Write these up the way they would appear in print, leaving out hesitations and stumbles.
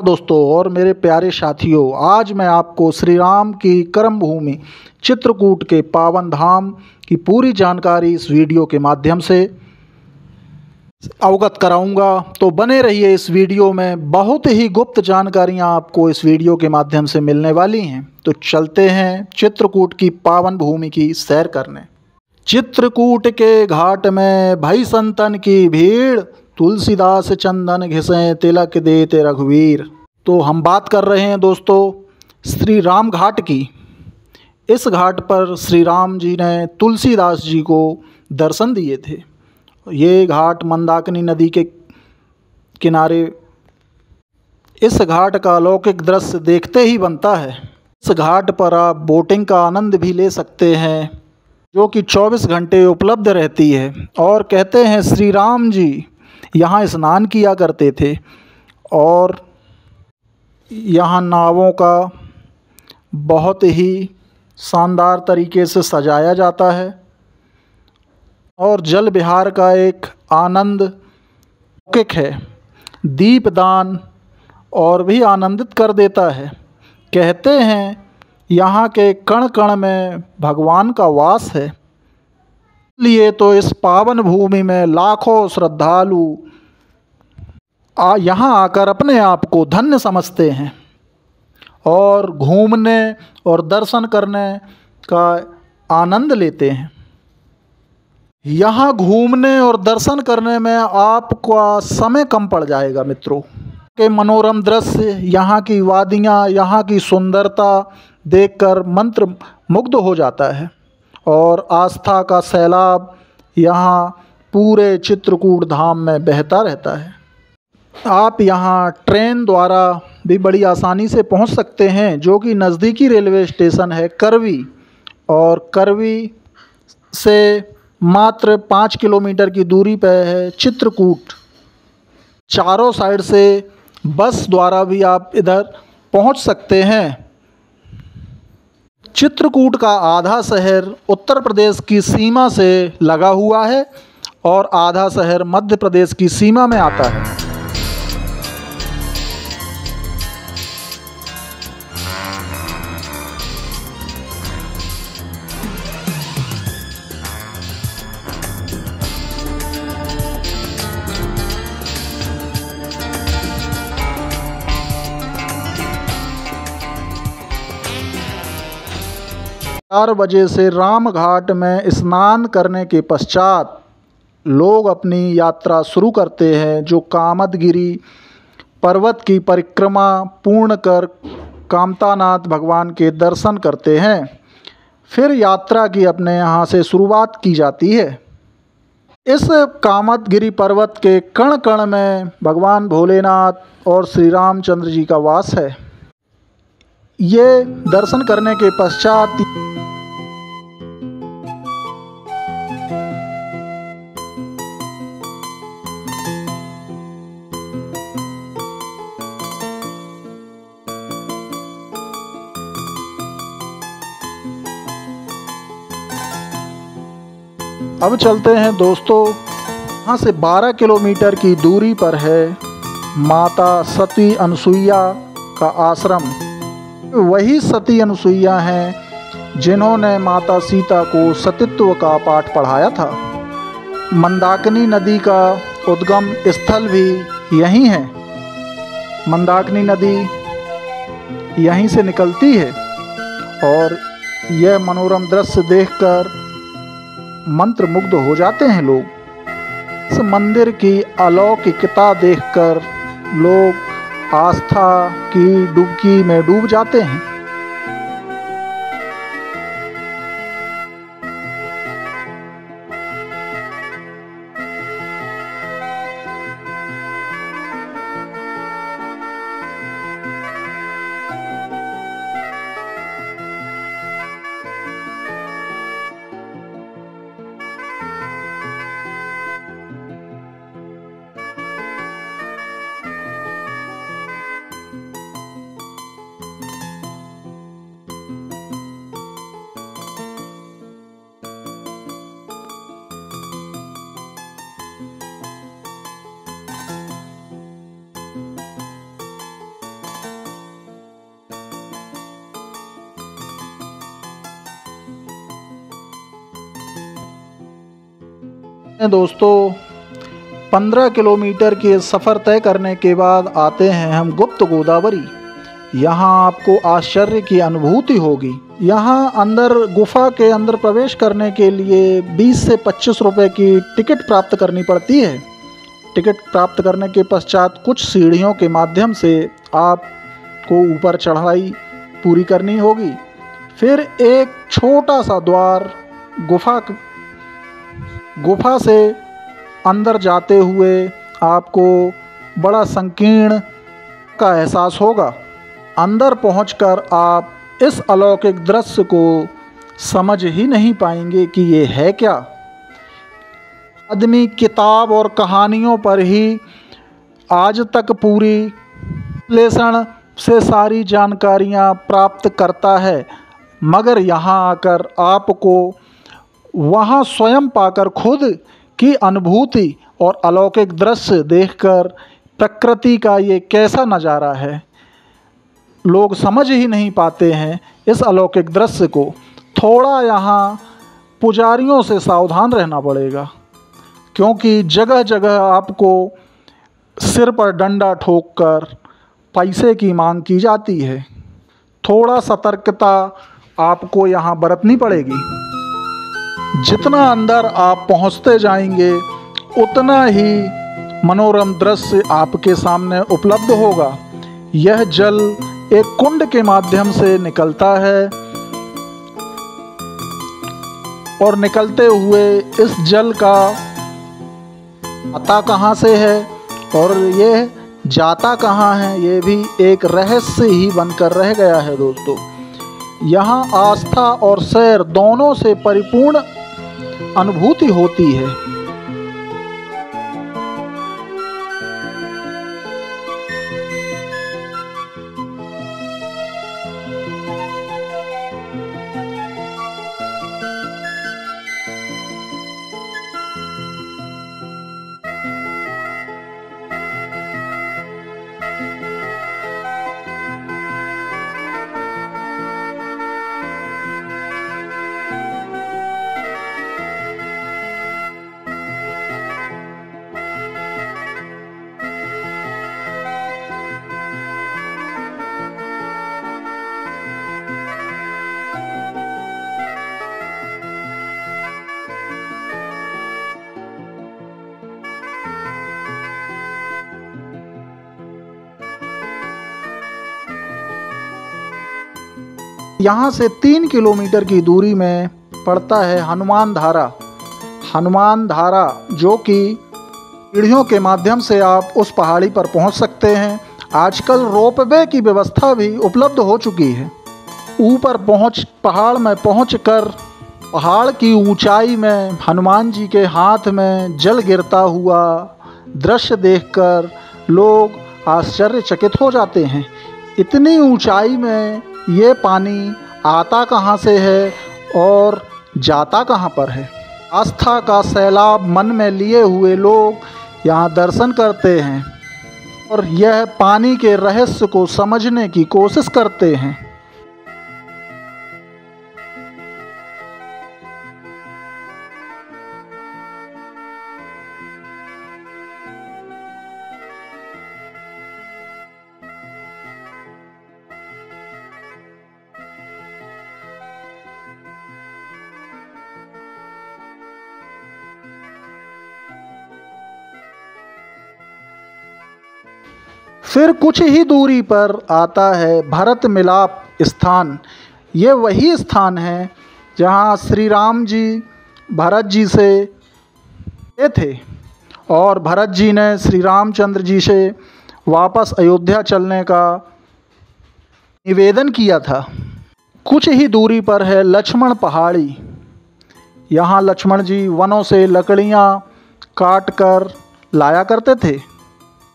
दोस्तों और मेरे प्यारे साथियों, आज मैं आपको श्री राम की कर्म भूमि चित्रकूट के पावन धाम की पूरी जानकारी इस वीडियो के माध्यम से अवगत कराऊंगा। तो बने रहिए इस वीडियो में, बहुत ही गुप्त जानकारियां आपको इस वीडियो के माध्यम से मिलने वाली हैं। तो चलते हैं चित्रकूट की पावन भूमि की सैर करने। चित्रकूट के घाट में भई संतन की भीड़, तुलसीदास चंदन घिसें तिलक देते रघुवीर। तो हम बात कर रहे हैं दोस्तों श्री राम घाट की। इस घाट पर श्री राम जी ने तुलसीदास जी को दर्शन दिए थे। ये घाट मंदाकिनी नदी के किनारे, इस घाट का अलौकिक दृश्य देखते ही बनता है। इस घाट पर आप बोटिंग का आनंद भी ले सकते हैं, जो कि 24 घंटे उपलब्ध रहती है। और कहते हैं श्री राम जी यहाँ स्नान किया करते थे और यहाँ नावों का बहुत ही शानदार तरीके से सजाया जाता है और जल विहार का एक आनंद अलौकिक है। दीपदान और भी आनंदित कर देता है। कहते हैं यहाँ के कण कण में भगवान का वास है। इसलिए तो इस पावन भूमि में लाखों श्रद्धालु यहाँ आकर अपने आप को धन्य समझते हैं और घूमने और दर्शन करने का आनंद लेते हैं। यहाँ घूमने और दर्शन करने में आपका समय कम पड़ जाएगा मित्रों। के मनोरम दृश्य, यहाँ की वादियाँ, यहाँ की सुंदरता देखकर मंत्र मुग्ध हो जाता है और आस्था का सैलाब यहाँ पूरे चित्रकूट धाम में बहता रहता है। आप यहाँ ट्रेन द्वारा भी बड़ी आसानी से पहुँच सकते हैं, जो कि नज़दीकी रेलवे स्टेशन है करवी, और करवी से मात्र 5 किलोमीटर की दूरी पर है चित्रकूट। चारों साइड से बस द्वारा भी आप इधर पहुँच सकते हैं। चित्रकूट का आधा शहर उत्तर प्रदेश की सीमा से लगा हुआ है और आधा शहर मध्य प्रदेश की सीमा में आता है। चार बजे से राम घाट में स्नान करने के पश्चात लोग अपनी यात्रा शुरू करते हैं, जो कामदगिरी पर्वत की परिक्रमा पूर्ण कर कामतानाथ भगवान के दर्शन करते हैं। फिर यात्रा की अपने यहाँ से शुरुआत की जाती है। इस कामदगिरी पर्वत के कण कण में भगवान भोलेनाथ और श्री रामचंद्र जी का वास है। ये दर्शन करने के पश्चात अब चलते हैं दोस्तों, यहाँ से 12 किलोमीटर की दूरी पर है माता सती अनुसुईया का आश्रम। वही सती अनुसुईया हैं जिन्होंने माता सीता को सतीत्व का पाठ पढ़ाया था। मंदाकिनी नदी का उद्गम स्थल भी यहीं है। मंदाकिनी नदी यहीं से निकलती है और यह मनोरम दृश्य देखकर मंत्रमुग्ध हो जाते हैं लोग। इस मंदिर की अलौकिकता देखकर लोग आस्था की डुबकी में डूब जाते हैं। दोस्तों 15 किलोमीटर के सफ़र तय करने के बाद आते हैं हम गुप्त गोदावरी। यहाँ आपको आश्चर्य की अनुभूति होगी। यहाँ अंदर गुफा के अंदर प्रवेश करने के लिए 20 से 25 रुपए की टिकट प्राप्त करनी पड़ती है। टिकट प्राप्त करने के पश्चात कुछ सीढ़ियों के माध्यम से आपको ऊपर चढ़ाई पूरी करनी होगी। फिर एक छोटा सा द्वार गुफा से अंदर जाते हुए आपको बड़ा संकीर्ण का एहसास होगा। अंदर पहुंचकर आप इस अलौकिक दृश्य को समझ ही नहीं पाएंगे कि ये है क्या। आदमी किताब और कहानियों पर ही आज तक पूरी विश्लेषण से सारी जानकारियाँ प्राप्त करता है, मगर यहाँ आकर आपको वहाँ स्वयं पाकर खुद की अनुभूति और अलौकिक दृश्य देखकर प्रकृति का ये कैसा नज़ारा है, लोग समझ ही नहीं पाते हैं इस अलौकिक दृश्य को। थोड़ा यहाँ पुजारियों से सावधान रहना पड़ेगा, क्योंकि जगह जगह आपको सिर पर डंडा ठोककर पैसे की मांग की जाती है। थोड़ा सतर्कता आपको यहाँ बरतनी पड़ेगी। जितना अंदर आप पहुँचते जाएंगे उतना ही मनोरम दृश्य आपके सामने उपलब्ध होगा। यह जल एक कुंड के माध्यम से निकलता है और निकलते हुए इस जल का आता कहाँ से है और ये जाता कहाँ है, ये भी एक रहस्य ही बनकर रह गया है दोस्तों। यहाँ आस्था और सैर दोनों से परिपूर्ण अनुभूति होती है। यहाँ से 3 किलोमीटर की दूरी में पड़ता है हनुमान धारा। हनुमान धारा जो कि सीढ़ियों के माध्यम से आप उस पहाड़ी पर पहुँच सकते हैं। आजकल रोपवे की व्यवस्था भी उपलब्ध हो चुकी है। ऊपर पहाड़ में पहुंचकर पहाड़ की ऊंचाई में हनुमान जी के हाथ में जल गिरता हुआ दृश्य देखकर लोग आश्चर्यचकित हो जाते हैं। इतनी ऊंचाई में ये पानी आता कहाँ से है और जाता कहाँ पर है। आस्था का सैलाब मन में लिए हुए लोग यहाँ दर्शन करते हैं और यह पानी के रहस्य को समझने की कोशिश करते हैं। फिर कुछ ही दूरी पर आता है भरत मिलाप स्थान। ये वही स्थान है जहाँ श्री राम जी भरत जी से गए थे और भरत जी ने श्री रामचंद्र जी से वापस अयोध्या चलने का निवेदन किया था। कुछ ही दूरी पर है लक्ष्मण पहाड़ी। यहाँ लक्ष्मण जी वनों से लकड़ियाँ काट कर लाया करते थे।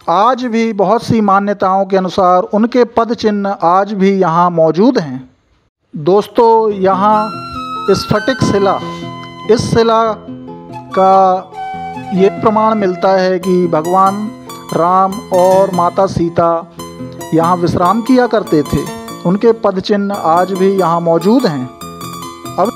आज भी बहुत सी मान्यताओं के अनुसार उनके पद चिन्ह आज भी यहाँ मौजूद हैं। दोस्तों, यहाँ स्फटिक शिला, इस शिला का ये प्रमाण मिलता है कि भगवान राम और माता सीता यहाँ विश्राम किया करते थे। उनके पद चिन्ह आज भी यहाँ मौजूद हैं। अब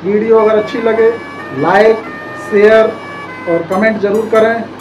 वीडियो अगर अच्छी लगे लाइक, शेयर और कमेंट ज़रूर करें।